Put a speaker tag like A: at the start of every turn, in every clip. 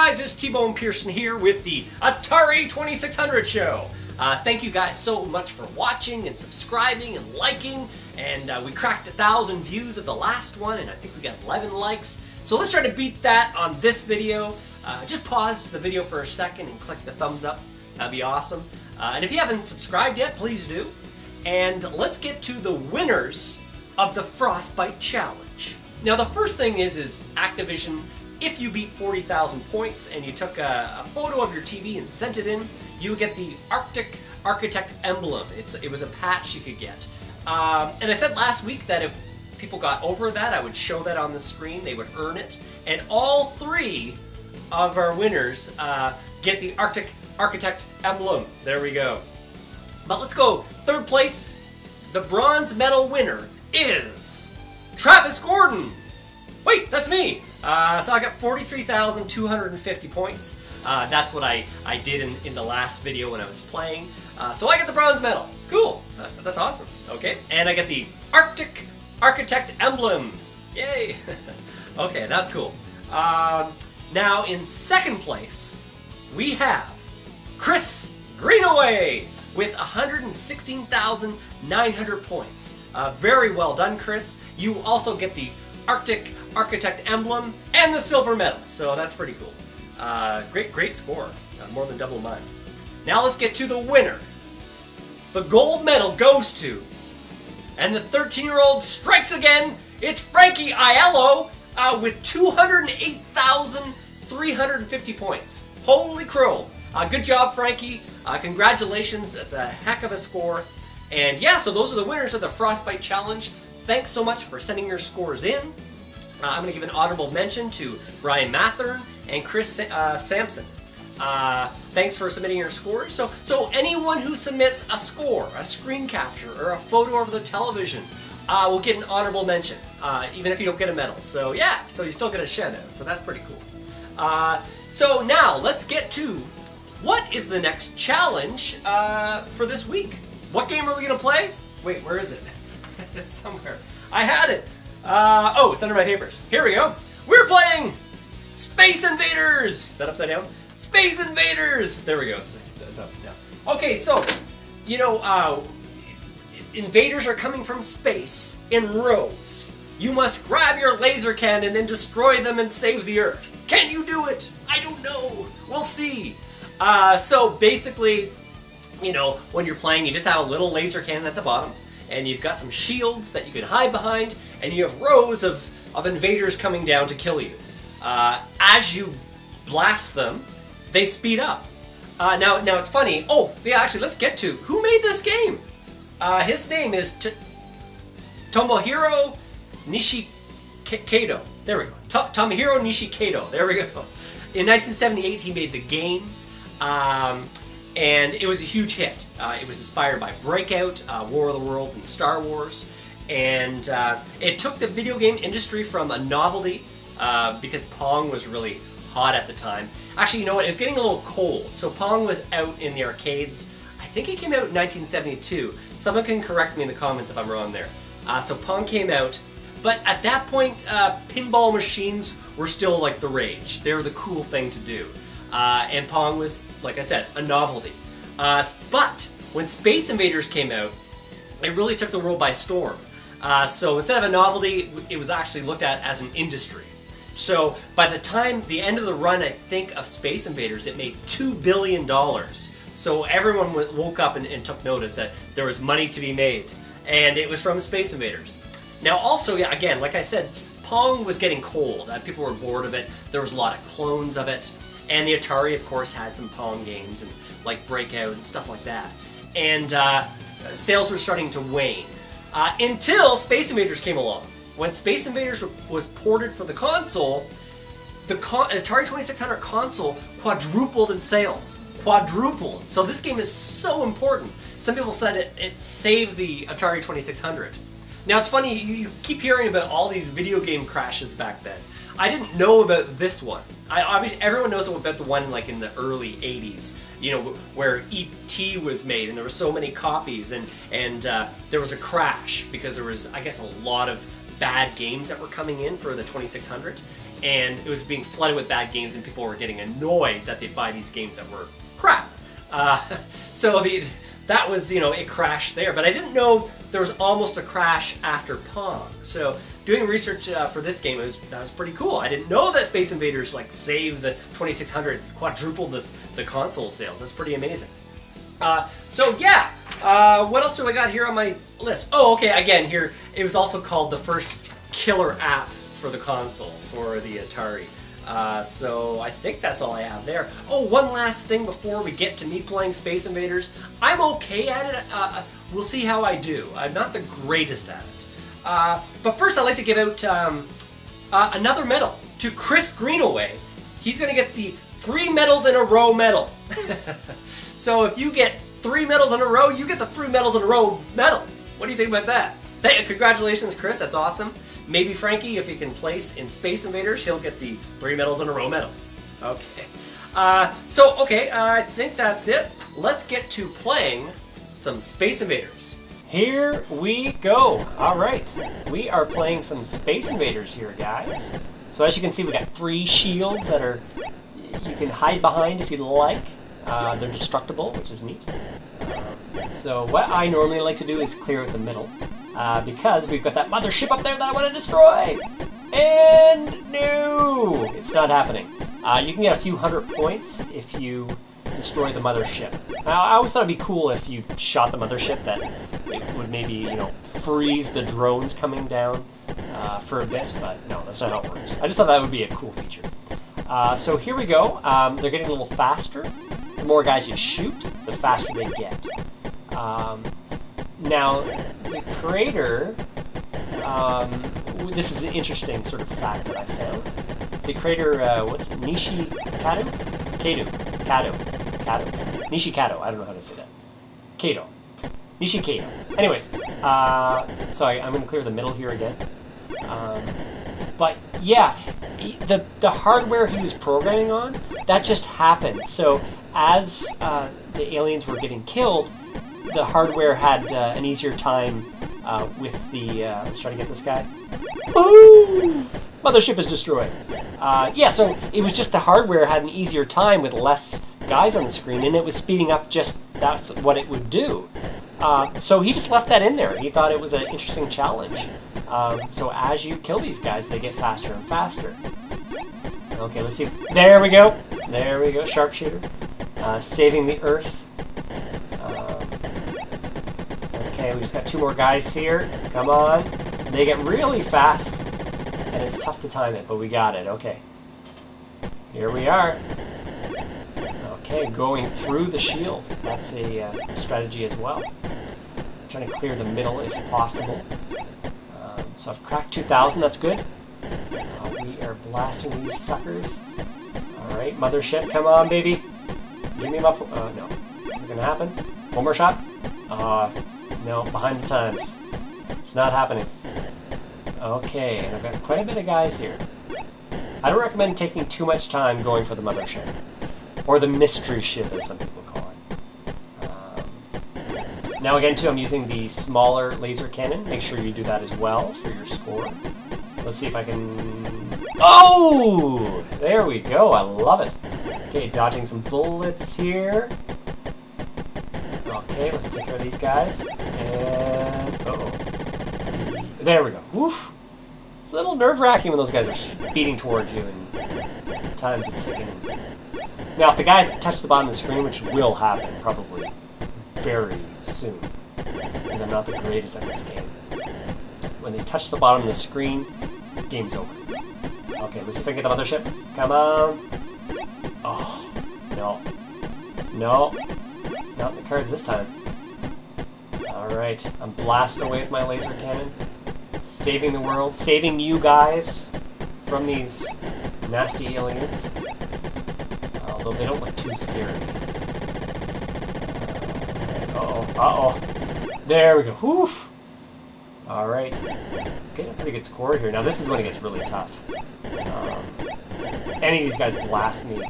A: guys, it's tbonepearson here with the Atari 2600 show. Thank you guys so much for watching and subscribing and liking, and we cracked 1,000 views of the last one, and I think we got 11 likes. So let's try to beat that on this video. Just pause the video for a second and click the thumbs up. That'd be awesome. And if you haven't subscribed yet, please do. And let's get to the winners of the Frostbite challenge. Now the first thing is Activision. If you beat 40,000 points and you took a photo of your TV and sent it in, you would get the Arctic Architect emblem. It was a patch you could get. And I said last week that if people got over that, I would show that on the screen. They would earn it. And all three of our winners get the Arctic Architect emblem. There we go. But let's go. Third place, the bronze medal winner is Travis Gordon. Wait, that's me. So I got 43,250 points. That's what I did in the last video when I was playing. So I get the bronze medal. Cool. That's awesome. Okay. And I get the Arctic Architect emblem. Yay. Okay, that's cool. Now in second place, we have Chris Greenaway with 116,900 points. Very well done, Chris. You also get the Arctic Architect emblem and the silver medal, so that's pretty cool. Great score, more than double mine. Now let's get to the winner. The gold medal goes to, and the 13-year-old strikes again. It's Frankie Aiello with 208,350 points. Holy crow! Good job, Frankie. Congratulations. That's a heck of a score. And yeah, so those are the winners of the Frostbite challenge. Thanks so much for sending your scores in. I'm going to give an honorable mention to Brian Mathern and Chris Sampson. Thanks for submitting your scores. So anyone who submits a score, a screen capture, or a photo over the television will get an honorable mention, even if you don't get a medal. So yeah, so you still get a shout out. So that's pretty cool. So now let's get to what is the next challenge for this week. What game are we going to play? Wait, where is it? It's somewhere. I had it. Oh, it's under my papers. Here we go. We're playing Space Invaders. Is that upside down? Space Invaders. There we go. It's up now. Okay, so you know, invaders are coming from space in rows. You must grab your laser cannon and destroy them and save the Earth. Can you do it? I don't know. We'll see. So basically, you know, when you're playing, you just have a little laser cannon at the bottom, and you've got some shields that you can hide behind, and you have rows of invaders coming down to kill you. As you blast them, they speed up. Now it's funny. Oh, yeah, actually, let's get to who made this game. His name is Tomohiro Nishikado. There we go. Tomohiro Nishikado. There we go. In 1978, he made the game. And it was a huge hit. It was inspired by Breakout, War of the Worlds, and Star Wars. And it took the video game industry from a novelty, because Pong was really hot at the time. Actually, you know what? It was getting a little cold. So Pong was out in the arcades. I think it came out in 1972. Someone can correct me in the comments if I'm wrong there. So Pong came out. But at that point, pinball machines were still like the rage. They were the cool thing to do. And Pong was, like I said, a novelty. But when Space Invaders came out, it really took the world by storm. So instead of a novelty, it was actually looked at as an industry. So by the time the end of the run, I think, of Space Invaders, it made $2 billion. So everyone woke up and took notice that there was money to be made. And it was from Space Invaders. Now also, yeah, again, like I said, Pong was getting cold. People were bored of it. There was a lot of clones of it. And the Atari, of course, had some Pong games, and like Breakout and stuff like that. And sales were starting to wane. Until Space Invaders came along. When Space Invaders was ported for the console, the Atari 2600 console quadrupled in sales. Quadrupled. So this game is so important. Some people said it saved the Atari 2600. Now it's funny, you keep hearing about all these video game crashes back then. I didn't know about this one. Obviously, everyone knows about the one like in the early 80s, you know, where E.T. was made, and there were so many copies, and there was a crash because there was, I guess, a lot of bad games that were coming in for the 2600, and it was being flooded with bad games, and people were getting annoyed that they'd buy these games that were crap. So that was, you know, it crashed there. But I didn't know there was almost a crash after Pong. So doing research for this game, that was pretty cool. I didn't know that Space Invaders like saved the 2600, quadrupled the console sales. That's pretty amazing. So yeah, what else do I got here on my list? Oh, okay, again here, it was also called the first killer app for the console, for the Atari. So I think that's all I have there. Oh, one last thing before we get to me playing Space Invaders. I'm okay at it. We'll see how I do. I'm not the greatest at it. But first I'd like to give out another medal to Chris Greenaway. He's going to get the 3 medals in a row medal. So if you get 3 medals in a row, you get the 3 medals in a row medal. What do you think about that? Congratulations, Chris. That's awesome. Maybe Frankie, if he can place in Space Invaders, he'll get the 3 medals in a row medal. Okay. Okay, I think that's it. Let's get to playing some Space Invaders. Here we go. All right. We are playing some Space Invaders here, guys. So as you can see, we got 3 shields that are you can hide behind if you like. They're destructible, which is neat. So what I normally like to do is clear out the middle. Because we've got that mothership up there that I want to destroy! And no! It's not happening. You can get a few hundred points if you destroy the mothership. Now, I always thought it'd be cool if you shot the mothership, that it would maybe, you know, freeze the drones coming down for a bit, but no, that's not how it works. I just thought that would be a cool feature. So here we go. They're getting a little faster. The more guys you shoot, the faster they get. Now, the creator, this is an interesting sort of fact that I found. The creator, what's it, Nishikado? Nishikado, I don't know how to say that. Kato. Nishikado. Anyways, sorry, I'm going to clear the middle here again. But yeah, the hardware he was programming on, that just happened. So as the aliens were getting killed, the hardware had an easier time with the... let's try to get this guy. Woo! Mothership is destroyed. Yeah, so it was just the hardware had an easier time with less guys on the screen, and it was speeding up just... that's what it would do. So he just left that in there. He thought it was an interesting challenge. So as you kill these guys, they get faster and faster. Okay, let's see if... there we go! There we go, sharpshooter. Saving the Earth. Okay, we just got 2 more guys here. Come on. They get really fast, and it's tough to time it, but we got it. Okay. Here we are. Okay, going through the shield. That's a strategy as well. I'm trying to clear the middle if possible. So I've cracked 2,000. That's good. We are blasting these suckers. All right, mothership, come on, baby. Give me my... no. Is it going to happen? One more shot? No, behind the times. It's not happening. Okay, and I've got quite a bit of guys here. I don't recommend taking too much time going for the mothership. Or the mystery ship, as some people call it. Now again, too, I'm using the smaller laser cannon. Make sure you do that as well for your score. Let's see if I can... oh! There we go, I love it. Okay, dodging some bullets here. Okay, let's take care of these guys. And... uh-oh. There we go. Woof! It's a little nerve-wracking when those guys are speeding towards you and time's ticking. Now, if the guys touch the bottom of the screen, which will happen probably very soon, because I'm not the greatest at this game, when they touch the bottom of the screen, game's over. Okay, let's see if I can get the mothership. Come on! Oh, no. No. Not in the cards this time. Alright, I'm blasting away with my laser cannon. Saving the world, saving you guys from these nasty aliens. Although they don't look too scary. Uh-oh, uh-oh. There we go. Woof! Alright. Getting a pretty good score here. Now this is when it gets really tough. Any of these guys blast me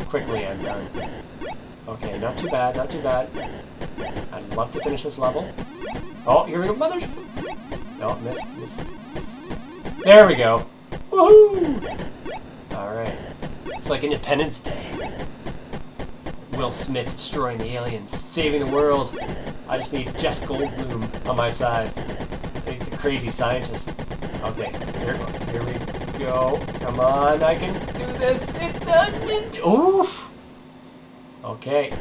A: quickly, I'm done. Okay, not too bad, not too bad. I'd love to finish this level. Oh, here we go, mothership!
B: No, missed. There we go. Woohoo! Alright. It's like Independence Day. Will Smith destroying the aliens, saving the world. I just need Jeff Goldblum on my side. The crazy scientist. Okay, here we go. Come on, I can do this. It doesn't. Oof! Okay.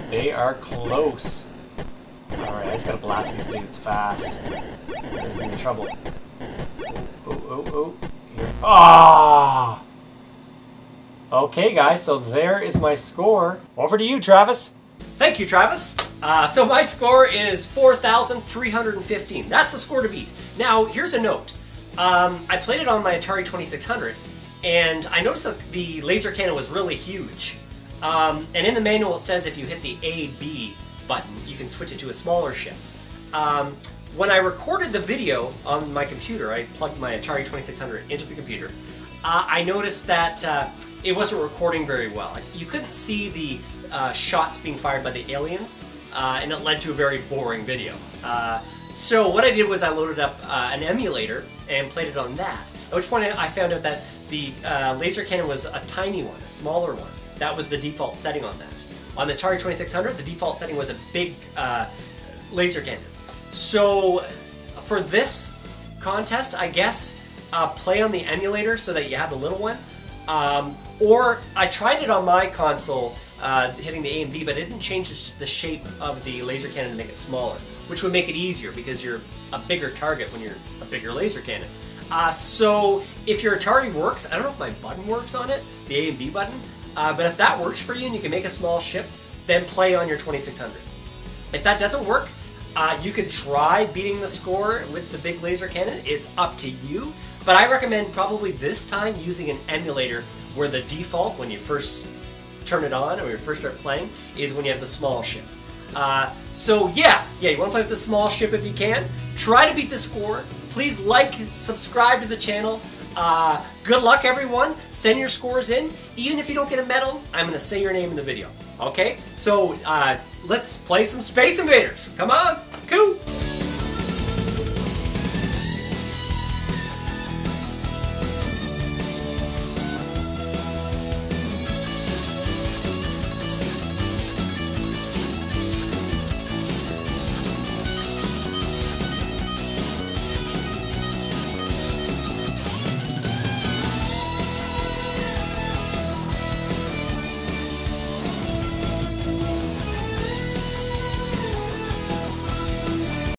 B: They are close. Alright, I just gotta blast these dudes fast. There's gonna be trouble. Oh. Here. Ah! Okay, guys, so there is my score. Over to you, Travis.
A: Thank you, Travis. So my score is 4,315. That's a score to beat. Now, here's a note. I played it on my Atari 2600, and I noticed that the laser cannon was really huge. And in the manual it says if you hit the A-B button, you can switch it to a smaller ship. When I recorded the video on my computer, I plugged my Atari 2600 into the computer, I noticed that it wasn't recording very well. You couldn't see the shots being fired by the aliens, and it led to a very boring video. So what I did was I loaded up an emulator and played it on that, at which point I found out that the laser cannon was a tiny one, a smaller one. That was the default setting on that. On the Atari 2600, the default setting was a big laser cannon. So for this contest, I guess play on the emulator so that you have the little one. Or I tried it on my console, hitting the A and B, but it didn't change the shape of the laser cannon to make it smaller, which would make it easier because you're a bigger target when you're a bigger laser cannon. So if your Atari works, I don't know if my button works on it, the A and B button, but if that works for you and you can make a small ship, then play on your 2600. If that doesn't work, you could try beating the score with the big laser cannon. It's up to you, but I recommend probably this time using an emulator where the default, when you first turn it on or you first start playing, is when you have the small ship. So yeah, you want to play with the small ship if you can. Try to beat the score. Please like, subscribe to the channel. Good luck, everyone. Send your scores in. Even if you don't get a medal, I'm going to say your name in the video. Okay? So let's play some Space Invaders. Come on. Cool.